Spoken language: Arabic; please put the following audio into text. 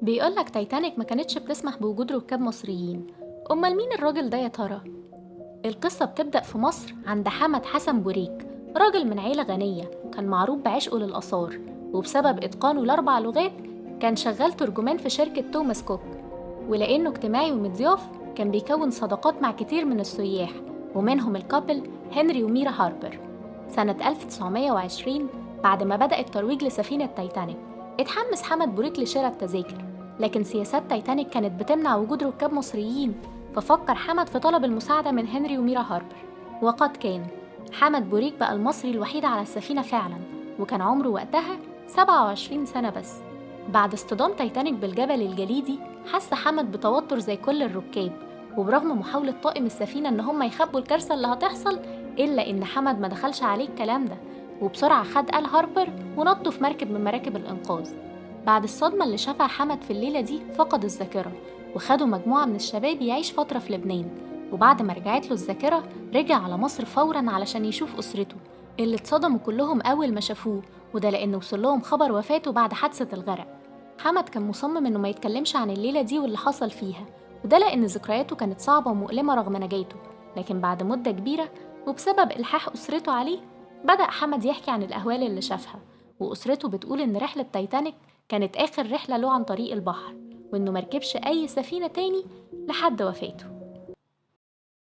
بيقولك تايتانيك ما كانتش بتسمح بوجود ركاب مصريين. أمال مين الراجل ده يا ترى؟ القصة بتبدأ في مصر عند حمد حسن بوريك، راجل من عيلة غنية كان معروف بعشقه للآثار، وبسبب إتقانه ل4 لغات كان شغال ترجمان في شركة توماس كوك. ولأنه اجتماعي ومضياف كان بيكون صداقات مع كتير من السياح، ومنهم الكابل هنري وميرا هاربر. سنة 1920 بعد ما بدأ الترويج لسفينة تايتانيك اتحمس حمد بوريك لشراء التذاكر، لكن سياسات تايتانيك كانت بتمنع وجود ركاب مصريين، ففكر حمد في طلب المساعدة من هنري وميرا هاربر. وقد كان حمد بوريك بقى المصري الوحيد على السفينة فعلا، وكان عمره وقتها 27 سنة بس. بعد اصطدام تايتانيك بالجبل الجليدي حس حمد بتوتر زي كل الركاب، وبرغم محاولة طاقم السفينة إن هم يخبوا الكارثة اللي هتحصل، إلا إن حمد ما دخلش عليه الكلام ده، وبسرعة خد آل هاربر ونطوا في مركب من مراكب الإنقاذ. بعد الصدمة اللي شافها حمد في الليلة دي فقد الذاكرة، وخدوا مجموعة من الشباب يعيش فترة في لبنان. وبعد ما رجعت له الذاكرة رجع على مصر فورا علشان يشوف أسرته اللي اتصدموا كلهم أول ما شافوه، وده لأنه وصل لهم خبر وفاته بعد حادثة الغرق. حمد كان مصمم إنه ما يتكلمش عن الليلة دي واللي حصل فيها، وده لأن ذكرياته كانت صعبة ومؤلمة رغم نجاته. لكن بعد مدة كبيرة وبسبب إلحاح أسرته عليه بدأ حمد يحكي عن الأهوال اللي شافها، وأسرته بتقول إن رحلة تايتانيك كانت آخر رحلة له عن طريق البحر، وإنه مركبش أي سفينة تاني لحد وفاته.